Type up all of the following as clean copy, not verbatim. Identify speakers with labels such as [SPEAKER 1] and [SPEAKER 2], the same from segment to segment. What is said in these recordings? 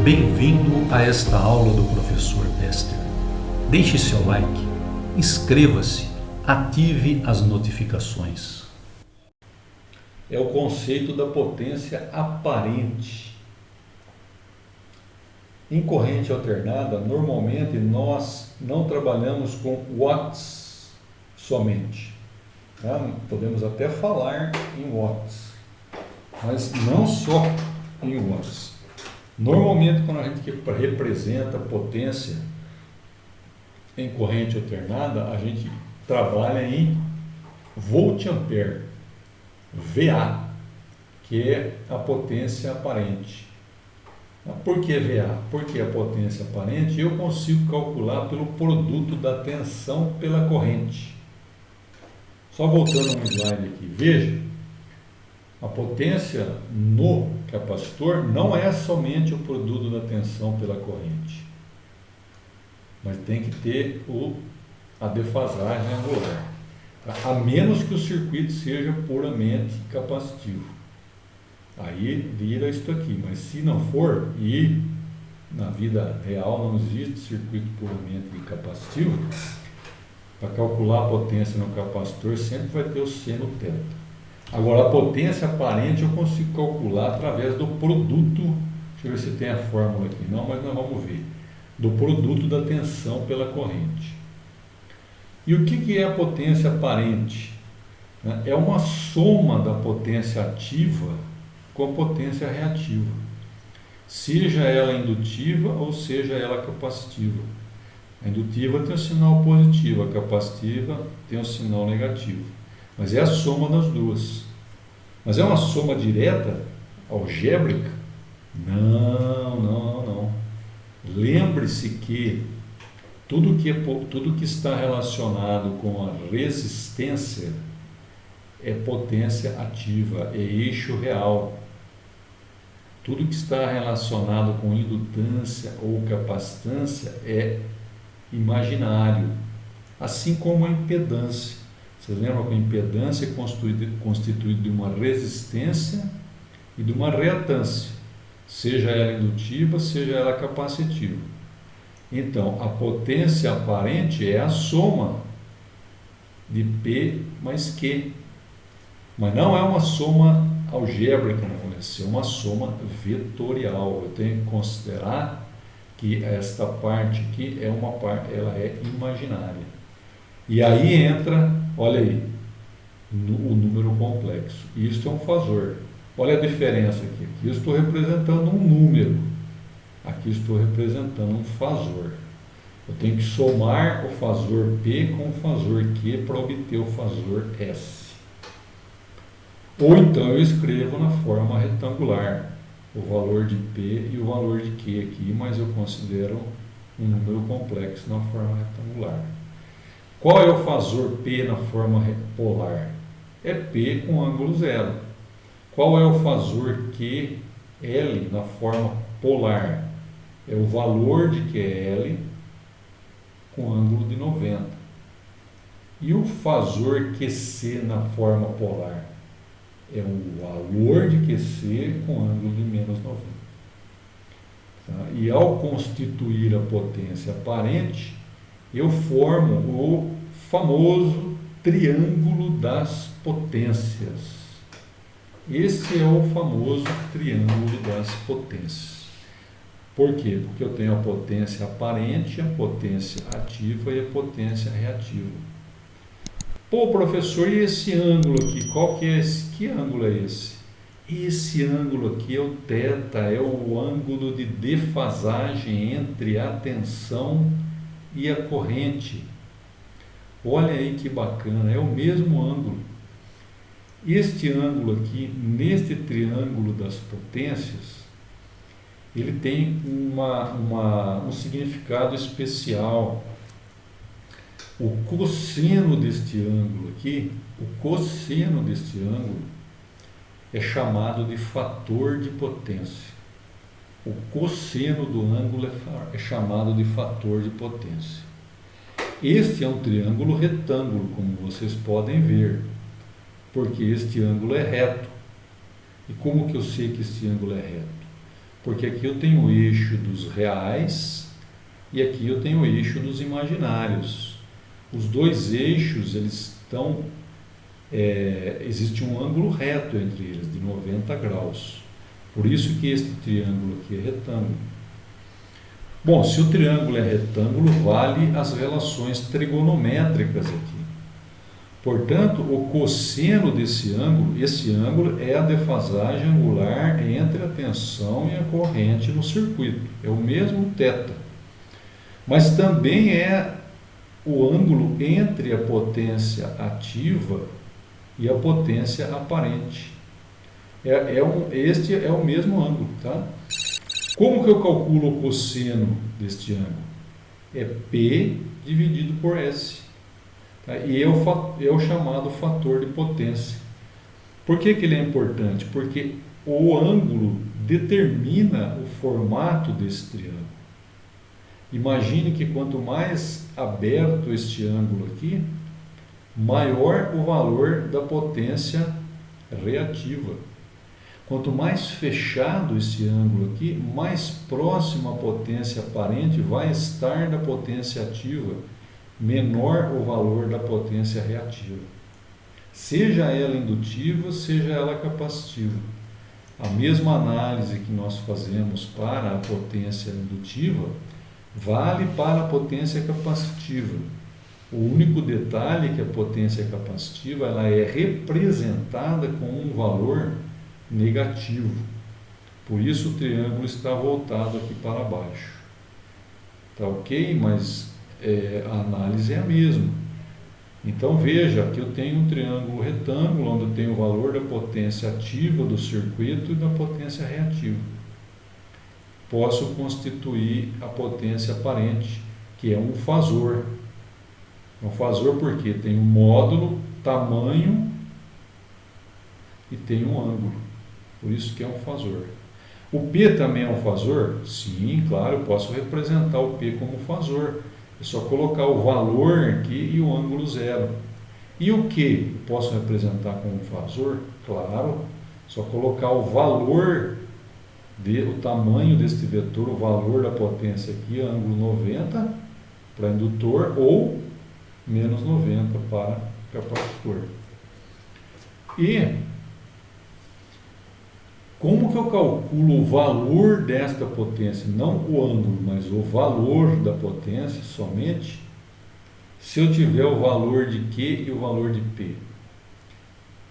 [SPEAKER 1] Bem-vindo a esta aula do professor Bester. Deixe seu like, inscreva-se, ative as notificações. É o conceito da potência aparente. Em corrente alternada, normalmente nós não trabalhamos com watts somente. Tá? Podemos até falar em watts, mas não só em watts. Normalmente, quando a gente representa potência em corrente alternada, a gente trabalha em volt-ampere, VA, que é a potência aparente. Por que VA? Porque a potência aparente eu consigo calcular pelo produto da tensão pela corrente. Só voltando um slide aqui, veja. A potência no capacitor não é somente o produto da tensão pela corrente, mas tem que ter a defasagem angular, a menos que o circuito seja puramente capacitivo. Aí vira isso aqui, mas se não for, e na vida real não existe circuito puramente capacitivo, para calcular a potência no capacitor sempre vai ter o seno teta. Agora, a potência aparente eu consigo calcular através do produto, deixa eu ver se tem a fórmula aqui, não, mas nós vamos ver, do produto da tensão pela corrente. E o que é a potência aparente? É uma soma da potência ativa com a potência reativa, seja ela indutiva ou seja ela capacitiva. A indutiva tem o sinal positivo, a capacitiva tem o sinal negativo. Mas é a soma das duas. Mas é uma soma direta, algébrica? Não. Lembre-se que tudo que está relacionado com a resistência é potência ativa, é eixo real. Tudo que está relacionado com indutância ou capacitância é imaginário, assim como a impedância. Você lembra que a impedância é constituída de uma resistência e de uma reatância, seja ela indutiva, seja ela capacitiva. Então, a potência aparente é a soma de P mais Q, mas não é uma soma algébrica, não, é uma soma vetorial. Eu tenho que considerar que esta parte aqui é uma parte, ela é imaginária. E aí entra, olha aí, o número complexo. Isto é um fasor. Olha a diferença aqui. Aqui eu estou representando um número. Aqui estou representando um fasor. Eu tenho que somar o fasor P com o fasor Q para obter o fasor S. Ou então eu escrevo na forma retangular o valor de P e o valor de Q aqui, mas eu considero um número complexo na forma retangular. Qual é o fasor P na forma polar? É P com ângulo zero. Qual é o fasor QL na forma polar? É o valor de QL com ângulo de 90. E o fasor QC na forma polar? É o valor de QC com ângulo de menos 90. Tá? E ao constituir a potência aparente, eu formo o famoso triângulo das potências. Esse é o famoso triângulo das potências. Por quê? Porque eu tenho a potência aparente, a potência ativa e a potência reativa. Pô, professor, e esse ângulo aqui? Qual que é esse? Que ângulo é esse? Esse ângulo aqui é o θ, é o ângulo de defasagem entre a tensão e a corrente. Olha aí que bacana, é o mesmo ângulo. Este ângulo aqui, neste triângulo das potências, ele tem um significado especial. O cosseno deste ângulo aqui, é chamado de fator de potência. O cosseno do ângulo é chamado de fator de potência. Este é um triângulo retângulo, como vocês podem ver, porque este ângulo é reto. E como que eu sei que este ângulo é reto? Porque aqui eu tenho o eixo dos reais e aqui eu tenho o eixo dos imaginários. Os dois eixos, eles estão... existe um ângulo reto entre eles, de 90 graus. Por isso que este triângulo aqui é retângulo. Bom, se o triângulo é retângulo, vale as relações trigonométricas aqui. Portanto, o cosseno desse ângulo, esse ângulo é a defasagem angular entre a tensão e a corrente no circuito. É o mesmo θ. Mas também é o ângulo entre a potência ativa e a potência aparente. Este é o mesmo ângulo, tá? Como que eu calculo o cosseno deste ângulo? É P dividido por S. Tá? E é o chamado fator de potência. Por que ele é importante? Porque o ângulo determina o formato desse triângulo. Imagine que quanto mais aberto este ângulo aqui, maior o valor da potência reativa. Quanto mais fechado esse ângulo aqui, mais próximo a potência aparente vai estar da potência ativa, menor o valor da potência reativa. Seja ela indutiva, seja ela capacitiva. A mesma análise que nós fazemos para a potência indutiva vale para a potência capacitiva. O único detalhe é que a potência capacitiva ela é representada com um valor negativo. Por isso o triângulo está voltado aqui para baixo. Tá ok? Mas a análise é a mesma. Então veja que eu tenho um triângulo retângulo onde eu tenho o valor da potência ativa do circuito e da potência reativa. Posso constituir a potência aparente, que é um fasor. É um fasor porque tem um módulo, tamanho e tem um ângulo. Por isso que é um fasor. O P também é um fasor? Sim, claro, eu posso representar o P como fasor. É só colocar o valor aqui e o ângulo zero. E o Q eu posso representar como fasor? Claro, só colocar o valor, o tamanho deste vetor, o valor da potência aqui, ângulo 90 para indutor ou menos 90 para capacitor. E como que eu calculo o valor desta potência? Não o ângulo, mas o valor da potência somente, se eu tiver o valor de Q e o valor de P.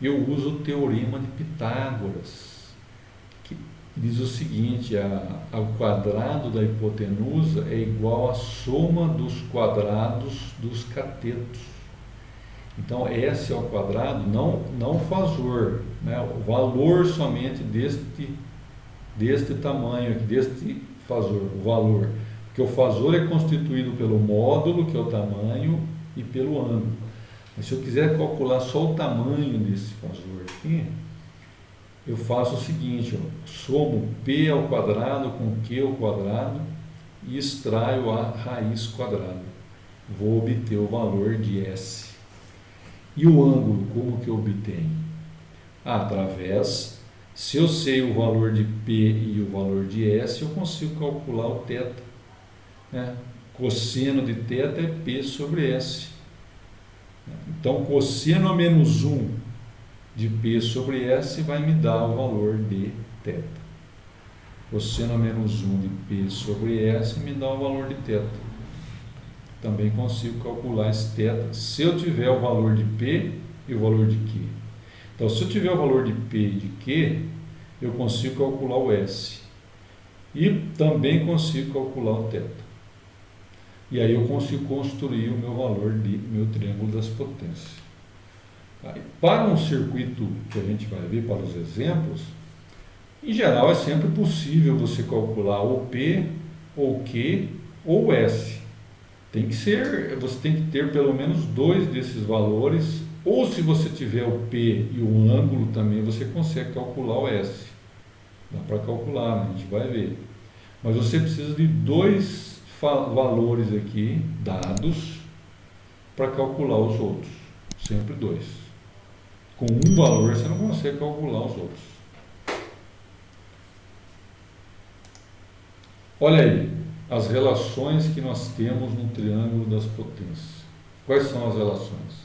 [SPEAKER 1] Eu uso o teorema de Pitágoras, que diz o seguinte: o quadrado da hipotenusa é igual à soma dos quadrados dos catetos. Então, S ao quadrado, não fasor, né? O valor somente deste tamanho aqui, deste fasor, o valor. Porque o fasor é constituído pelo módulo, que é o tamanho, e pelo ângulo. Mas se eu quiser calcular só o tamanho desse fasor aqui, eu faço o seguinte, somo P ao quadrado com Q ao quadrado e extraio a raiz quadrada. Vou obter o valor de S. E o ângulo, como que eu obtenho? Através, se eu sei o valor de P e o valor de S, eu consigo calcular o θ. Né? Cosseno de θ é P sobre S. Então, cosseno a menos 1 de P sobre S vai me dar o valor de θ. Cosseno a menos 1 de P sobre S me dá o valor de θ. Também consigo calcular esse θ se eu tiver o valor de P e o valor de Q. Então, se eu tiver o valor de P e de Q, eu consigo calcular o S. E também consigo calcular o θ. E aí eu consigo construir o meu valor de meu triângulo das potências. Para um circuito que a gente vai ver para os exemplos, em geral é sempre possível você calcular ou P, ou Q, ou S. Você tem que ter pelo menos dois desses valores, ou se você tiver o P e o ângulo também, você consegue calcular o S. Dá para calcular, né? A gente vai ver. Mas você precisa de dois valores aqui, dados, para calcular os outros. Sempre dois. Com um valor você não consegue calcular os outros. Olha aí, as relações que nós temos no triângulo das potências. Quais são as relações?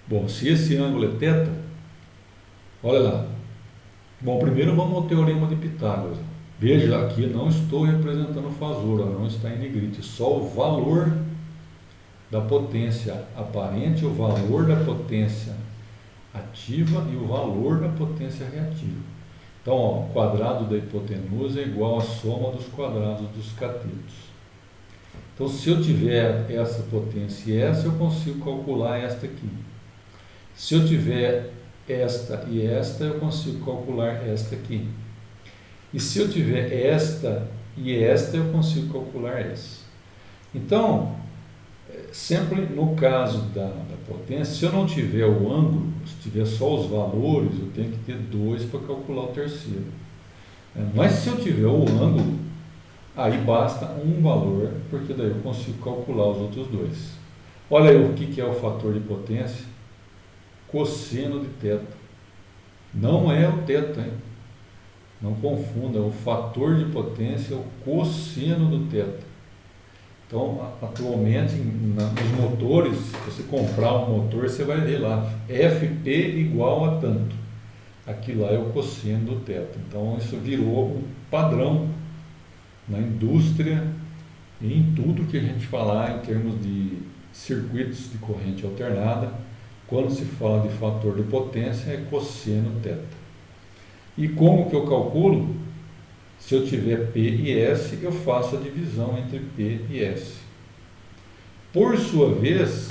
[SPEAKER 1] Bom, se esse ângulo é θ, olha lá. Bom, primeiro vamos ao teorema de Pitágoras. Veja, aqui não estou representando o fasor, não está em negrite, só o valor da potência aparente, o valor da potência ativa e o valor da potência reativa. Então, ó, o quadrado da hipotenusa é igual à soma dos quadrados dos catetos. Então, se eu tiver essa potência e essa, eu consigo calcular esta aqui. Se eu tiver esta e esta, eu consigo calcular esta aqui. E se eu tiver esta e esta, eu consigo calcular essa. Então, sempre no caso da potência, se eu não tiver o ângulo, se tiver só os valores, eu tenho que ter 2 para calcular o terceiro. Mas se eu tiver o ângulo, aí basta um valor, porque daí eu consigo calcular os outros 2. Olha aí o que é o fator de potência. Cosseno de θ. Não é o θ, hein? Não confunda, o fator de potência é o cosseno do θ. Então, atualmente, nos motores, se você comprar um motor, você vai ver lá, FP igual a tanto. Aqui lá é o cosseno do θ. Então, isso virou um padrão na indústria e em tudo que a gente falar em termos de circuitos de corrente alternada. Quando se fala de fator de potência, é cosseno θ. E como que eu calculo? Se eu tiver P e S, eu faço a divisão entre P e S. Por sua vez,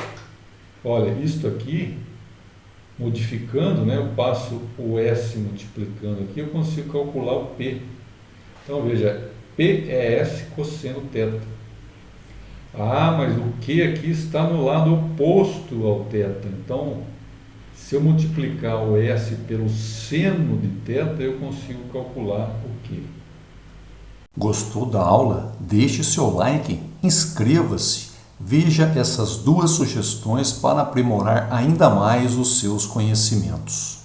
[SPEAKER 1] olha, isto aqui, modificando, né, eu passo o S multiplicando aqui, eu consigo calcular o P. Então, veja, P é S cosseno θ. Ah, mas o Q aqui está no lado oposto ao θ. Então, se eu multiplicar o S pelo seno de θ, eu consigo calcular o Q.
[SPEAKER 2] Gostou da aula? Deixe seu like, inscreva-se, veja essas 2 sugestões para aprimorar ainda mais os seus conhecimentos.